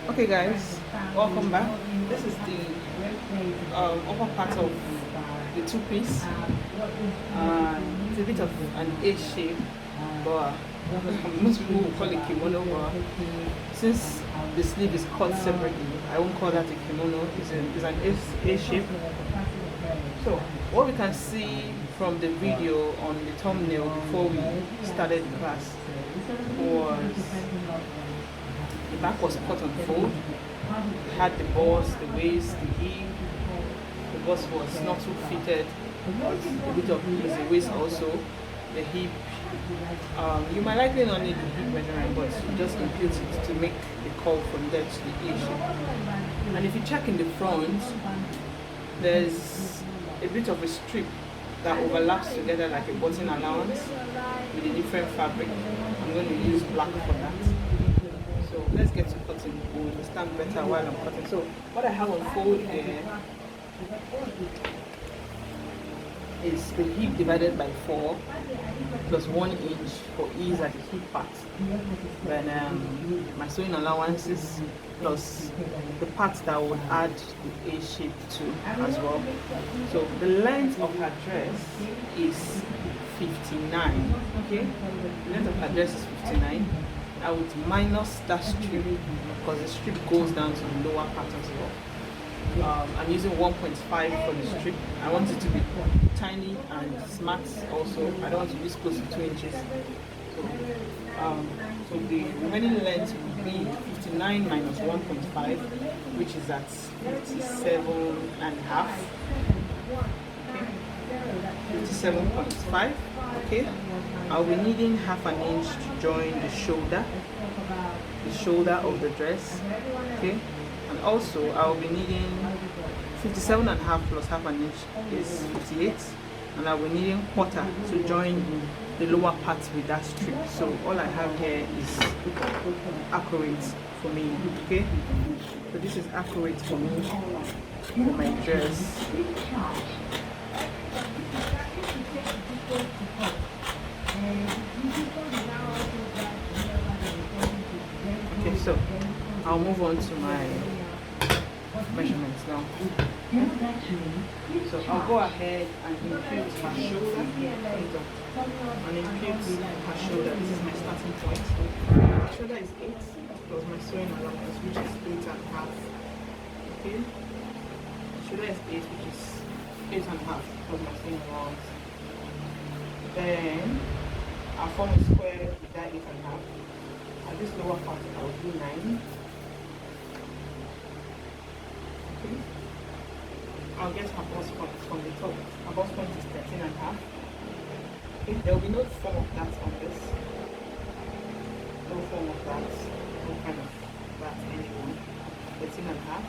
Okay guys, welcome back. This is the upper part of the two-piece. It's a bit of an A shape, but most people will call it kimono, but since the sleeve is cut separately, I won't call that a kimono. It's an A shape. So what we can see from the video on the thumbnail before we started the class was the back was cut on fold. It had the bust, the waist, the hip. The bust was not too fitted. A bit of easy waist also. The hip. You might likely not need the hip measurement, but you just impute it to make the curve from there to the A shape. And if you check in the front, there's a bit of a strip that overlaps together like a button allowance with a different fabric. I'm going to use black for that. So let's get to cutting. We'll understand better while I'm cutting. So what I have on fold here is the hip divided by 4 plus 1 inch for ease at the hip part. Then my sewing allowances plus the parts that would add the A shape to as well. So the length of her dress is 59. Okay, the length of her dress is 59. I would minus that strip because the strip goes down to the lower part as well. I'm using 1.5 for the strip. I want it to be tiny and smart also. I don't want to use close to 2 inches. So the remaining length will be 59 minus 1.5, which is at 57 and a half. Okay. 57.5. Okay. I'll be needing half an inch to join the shoulder of the dress. Okay. And also I'll be needing 57 and a half plus half an inch is 58, and I'll be needing quarter to join the lower part with that strip. So all I have here is accurate for me. Okay, so this is accurate for me for my dress. Okay, so I'll move on to my measurements now. So I'll go ahead and impute her shoulder and impute her shoulder. This is my starting point. My shoulder is 8 plus my sewing allowance, which is 8 and a half. Okay, my shoulder is 8, which is 8 and a half plus my sewing allowance. Then I'll form a square with that 8 and a half. At this lower part, I'll do 9. Okay. I'll get her bust point from the top. Her bust point is 13 and a half. Okay. There will be no form of that on this. No form of that. No kind of that anymore. 13 and a half.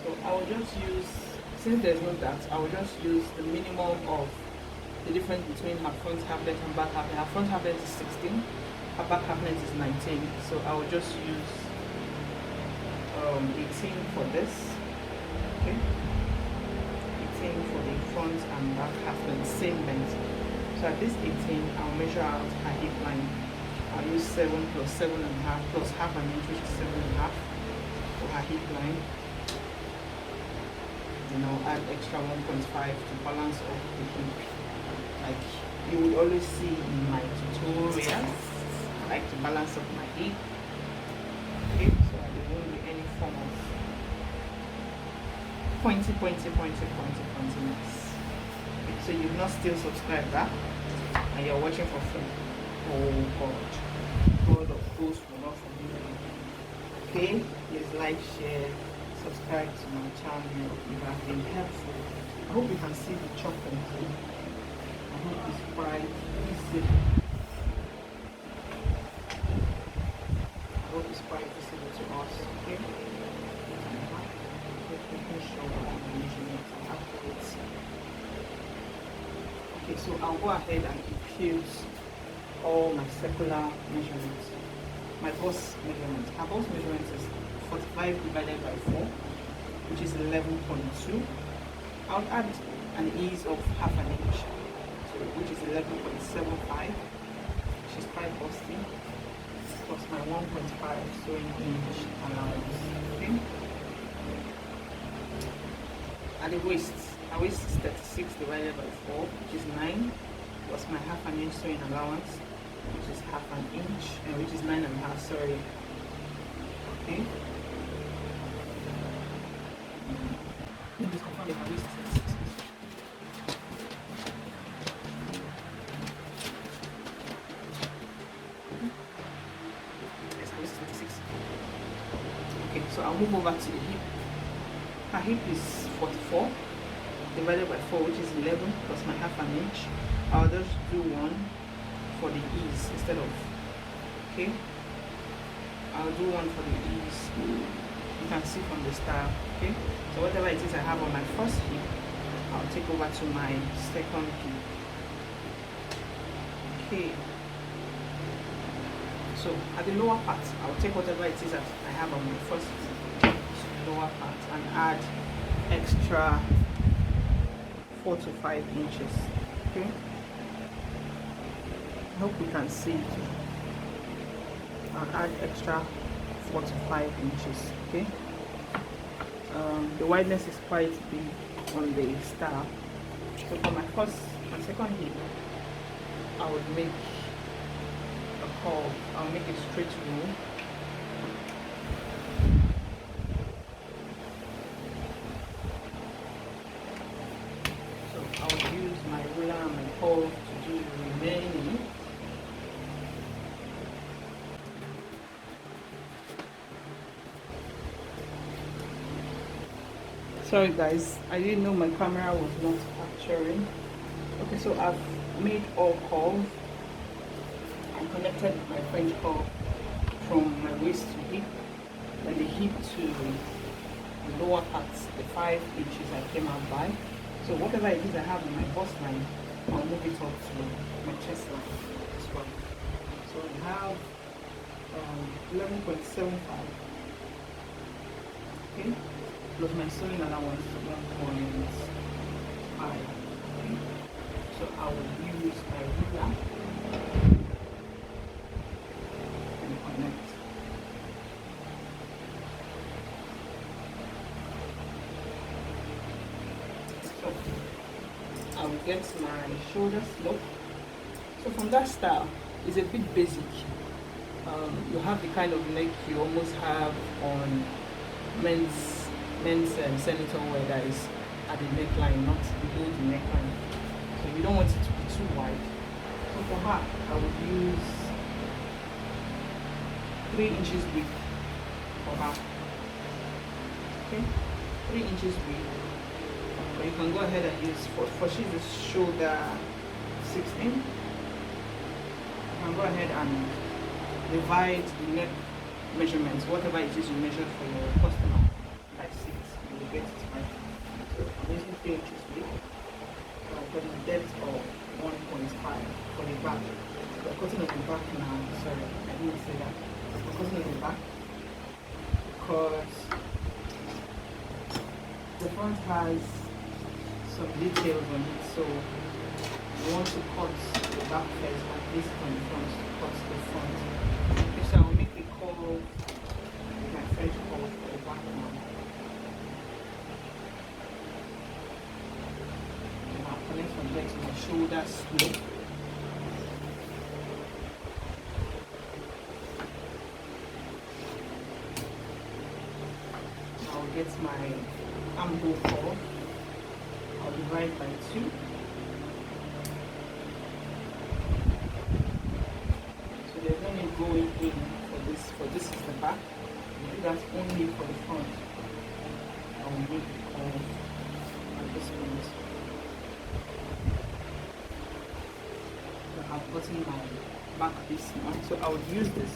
So I will just use, since there's no that, I will just use the minimum of the difference between her front half length and back half length. Her front half length is 16, her back half length is 19. So I will just use 18 for this. Okay, 18 for the front and back half length, same length. So at this 18, I'll measure out her hip line. I'll use 7 plus 7 and a half plus half an inch, which is 7 and a half for her hip line. Then I'll add extra 1.5 to balance off the hip. Like you would always see in my tutorials, I like to balance up my hip. Okay, so there won't be any form of pointiness. Okay, so you've not still subscribed that and you're watching for free. Oh God of course will not forgive you. Okay, please like, share, subscribe to my channel if you have been helpful. I hope you can see the chocolate. I hope it's quite visible. I hope it's quite visible to us, okay? Making sure that I'm measurements are accurate. Okay, so I'll go ahead and impute all my circular measurements. My bust measurement. Our bust measurement is 45 divided by 4, which is 11.2. I'll add an ease of half an inch, which is 11.75. She's quite busty. plus my 1.5 sewing inch allowance. Okay. At the waist, my waist is 36 divided by 4, which is 9, plus my half an inch sewing allowance, which is half an inch, and which is 9.5. Sorry. Okay. Let me just confirm that my waist is 36. Yes, my waist is 36. Okay, so I'll move over to the hip. My hip is 44 divided by 4, which is 11, plus my half an inch. I'll just do one for the ease instead of, okay? I'll do one for the ease. You can see from the style, okay? So whatever it is I have on my first hip, I'll take over to my second hip. Okay. So at the lower part, I'll take whatever it is that I have on my first hip, lower part, and add extra 4 to 5 inches. Okay. I hope you can see it. I'll add extra 4 to 5 inches. Okay. The wideness is quite big on the style. So for my second hip, I would make a curve. I'll make a straight roll. So I'll use my ruler and my curve to do the remaining. Sorry guys, I didn't know my camera was not capturing. Okay, so I've made all curve and connected my French curve from my waist to hip, then the hip to the lower parts, the 5 inches I came out by. So whatever it is I have in my bust line, I'll move it up to my chest line as well. So I have 11.75. Okay. Plus my sewing allowance 1.5. Okay. So I will use my ruler and connect. So I will get my shoulder slope. So from that style, it's a bit basic. You have the kind of neck you almost have on men's senator wear that is at the neckline, not below the neckline. So you don't want it to be too wide. So for her, I would use 3 inches width for her. Okay, 3 inches width. But you can go ahead and use for she's the shoulder 16. You can go ahead and divide the neck measurements, whatever it is you measure for your customer. By 6, you will get it right. So I'm using 3 inches width for the depth of 1.5 for the back. So I'm cutting on the back now. Sorry, I didn't say that. I'm cutting on the back because the front has some details on it. So you want to cut the back first and place it on the front to cut the front. Okay, so I'll make a curve with my French curve for the back now. Connect from there to my shoulder slope. I'll get my armhole curve. I'll divide by 2. So there's no need going in for this is the back. You do that only for the front. I will make the curve at this point. I've gotten my back piece now, so I would use this.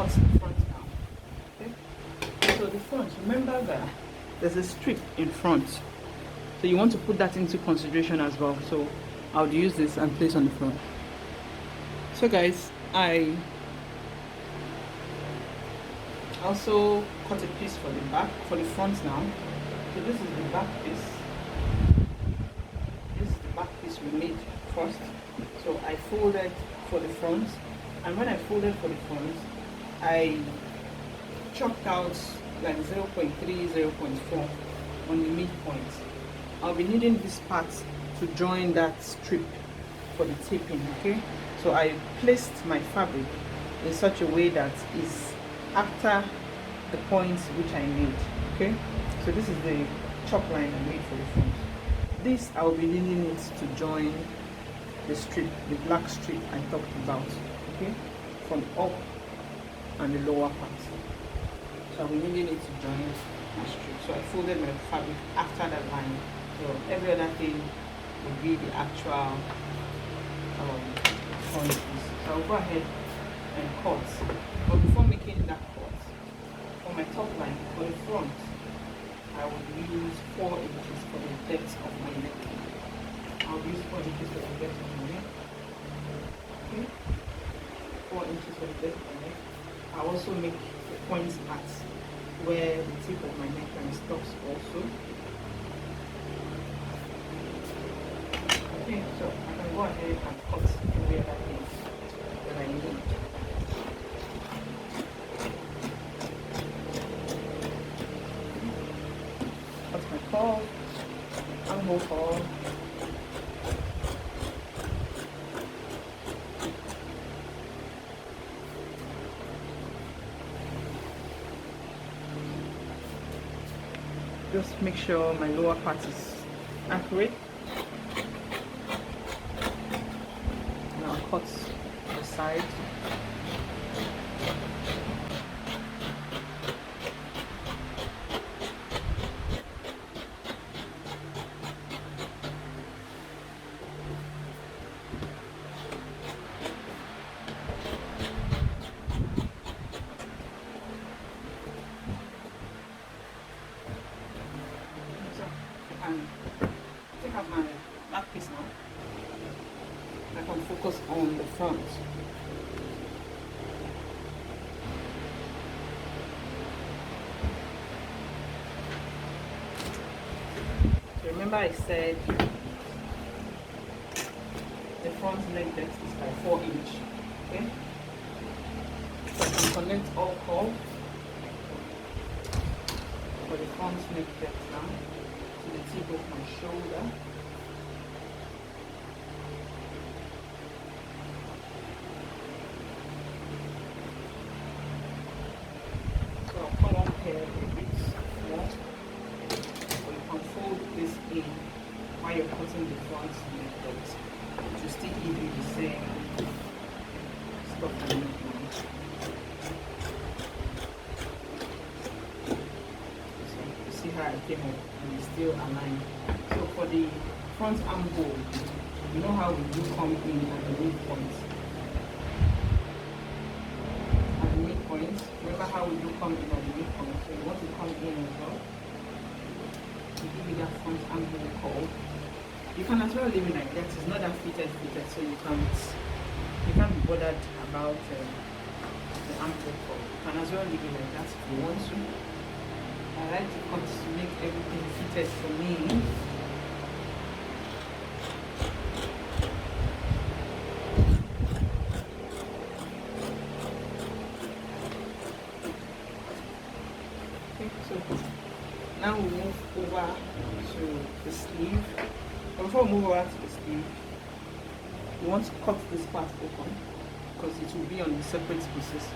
cut the front now. Okay, so the front, remember that there's a strip in front, so you want to put that into consideration as well. So I'll use this and place on the front. So guys, I also cut a piece for the back, for the front now. So this is the back piece. This is the back piece we made first. So I folded for the front, and when I folded for the front, I chopped out like 0.3, 0.4 on the midpoint. I'll be needing this part to join that strip for the taping. Okay, so I placed my fabric in such a way that is after the points which I made. Okay, so this is the chop line I made for the front. This I will be needing it to join the strip, the black strip I talked about. Okay, from up and the lower part. So I'll be needing it to join my strip. So I folded my fabric after that line. So every other thing will be the actual front piece. So I'll go ahead and cut. But before making that cut, for my top line, for the front, I will use 4 inches for the depth of my neck. I'll use 4 inches for the depth of my neck. Okay? 4 inches for the depth of my neck. I'll also make the point at where the tip of my neckline stops also. Okay, so I can go ahead and cut every other thing that I need. Cut my curve, armhole curve. Just make sure my lower part is accurate. Now cut the side. And take out my back piece now. I can focus on the front. So remember I said the front leg depth is by 4 inches. Okay? So I can connect all curve for the front leg depth now to the tip of my shoulder. So I'll come up here a bit more. So you can fold this in while you're cutting the front neck depth to still give you the same stuff that you need. So you see how I came up and it's still aligned. So for the front armhole, you know how we do come in at the midpoint. At the midpoint, remember how we do come in at the midpoint. So you want to come in as well. To give you that front armhole curve. You can as well leave it like that. It's not that fitted, so you can't be bothered about the armhole curve. You can as well leave it like that if you want to. I like to cut to make everything fitted for me. Okay, so now we move over to the sleeve. But before we move over to the sleeve, you want to cut this part open because it will be on separate pieces.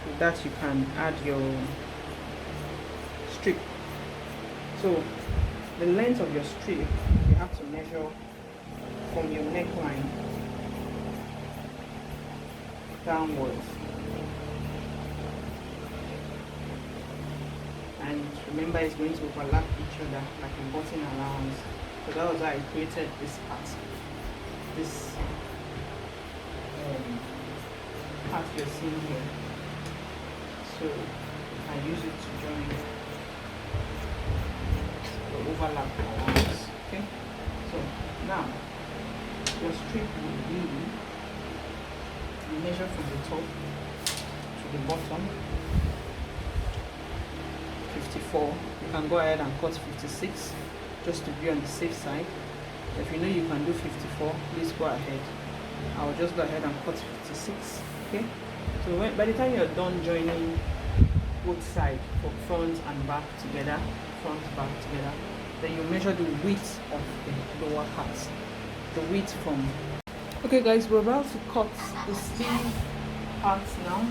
With that you can add your strip. So the length of your strip you have to measure from your neckline downwards. And remember it's going to overlap each other like a button allowance. So that was why I created this part. This part you're seeing here. So I use it to join the overlap around. Okay, so now your strip will be, you measure from the top to the bottom 54. You can go ahead and cut 56 just to be on the safe side. If you know you can do 54, please go ahead. I'll just go ahead and cut 56. Okay, so by the time you're done joining both sides for front and back together, then you measure the width of the lower parts, the width from. Okay guys, we're about to cut the sleeve parts now.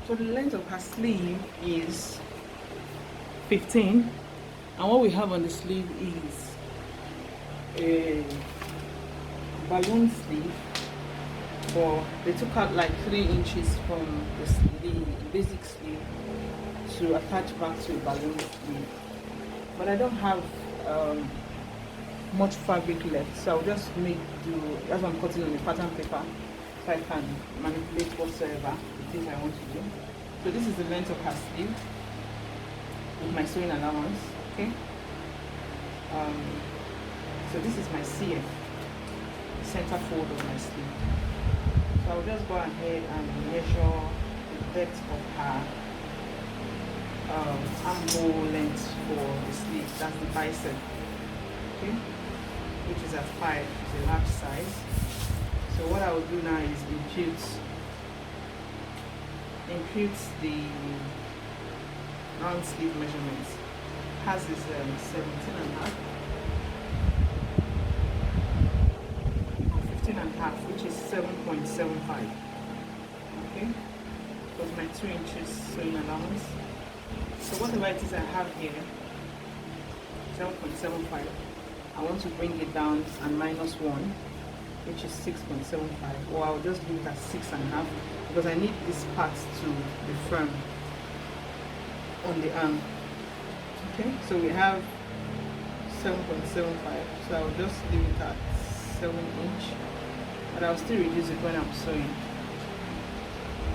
So the length of her sleeve is 15, and what we have on the sleeve is a balloon sleeve, but they took out like 3 inches from the basic sleeve to attach back to a balloon sleeve. But I don't have much fabric left, so I'll just that's why I'm cutting on the pattern paper, so I can manipulate whatsoever it is I want to do. So this is the length of her sleeve with my sewing allowance. Okay, so this is my CF, center fold of my sleeve. So I'll just go ahead and measure the depth of her armhole length for the sleeve. That's the bicep, okay, which is at 5, it's a large size. So what I will do now is impute the round sleeve measurements. Has this 17.5, 15.5, which is 7.75. Okay, because my 2 inches sewing allowance. So whatever it is I have here, 7.75, I want to bring it down and minus 1, which is 6.75, or I'll just leave it at 6.5 because I need this part to be firm on the arm. Okay, so we have 7.75, so I'll just leave it at 7 inch, but I'll still reduce it when I'm sewing.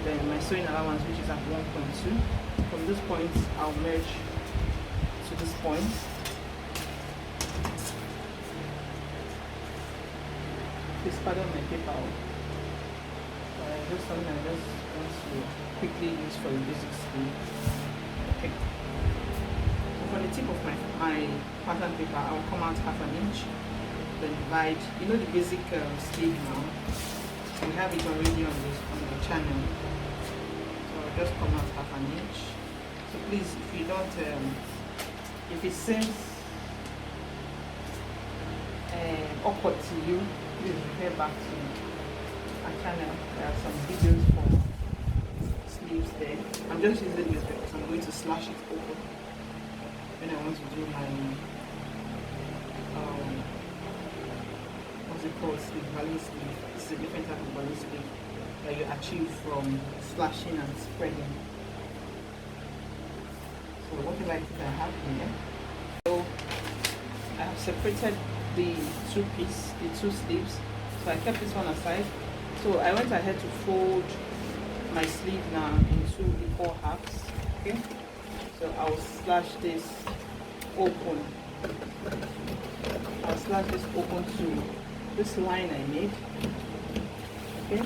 Then my sewing allowance, which is at 1.2. From this point, I'll merge to this point. Please pardon my paper. Just something I just want to quickly use for the basic sleeve. Okay. So for the tip of my pattern paper, I'll come out half an inch. Then divide. You know the basic sleeve now. We have it already on the channel. So I'll just come out half an inch. So please, if you don't, if it seems awkward to you, please refer back to our channel. There are some videos for sleeves there. I'm just using this because I'm going to slash it open when I want to do my what's it called, sleeve, balloon sleeve. This is a different type of balloon sleeve that you achieve from slashing and spreading. So whatever it is I have here. So I have separated the two sleeves, so I kept this one aside. So I went ahead to fold my sleeve now into equal halves. Okay, so I will slash this open. I'll slash this open to this line I made. Okay,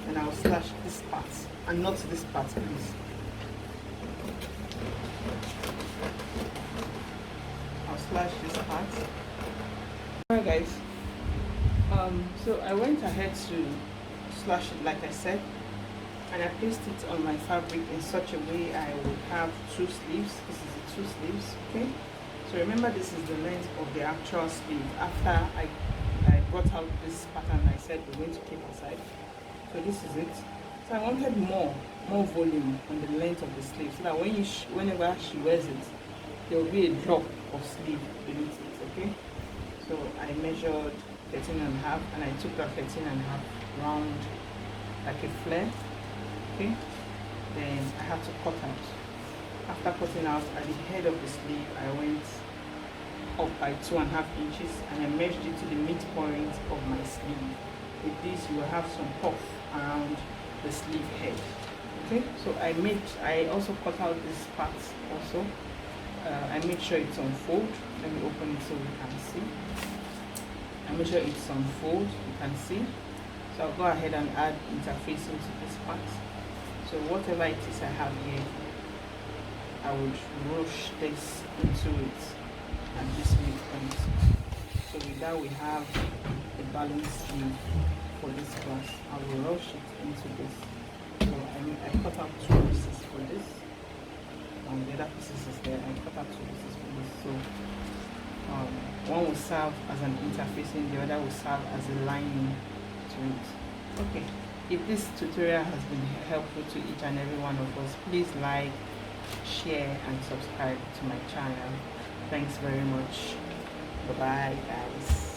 and I'll slash this part and not this part, please. I'll slash this part. Alright guys, so I went ahead to slash it like I said, and I placed it on my fabric in such a way I would have 2 sleeves. This is the 2 sleeves. Okay, so remember this is the length of the actual sleeve. After I brought out this pattern I said we're going to keep aside, so this is it. So I wanted more volume on the length of the sleeve, so that whenever she wears it, there will be a drop of sleeve beneath it. Okay, so I measured 13.5 and I took that 13.5 round like a flare. Okay, then I have to cut out. After cutting out at the head of the sleeve, I went up by 2.5 inches and I measured it to the midpoint of my sleeve. With this you will have some puff around the sleeve head. Okay, so I also cut out this part also. I made sure it's on fold. Let me open it so we can see. I make sure it's on fold, you can see. So I'll go ahead and add interfacing to this part. So whatever it is I have here, I would rush this into it at this midpoint. So with that we have the balance sleeve for this class. I will rush it into this. So I cut out 2 pieces for this. And the other pieces is there. I cut out 2 pieces for this. So one will serve as an interfacing, the other will serve as a lining to it. Okay, if this tutorial has been helpful to each and every one of us, please like, share and subscribe to my channel. Thanks very much. Bye bye guys.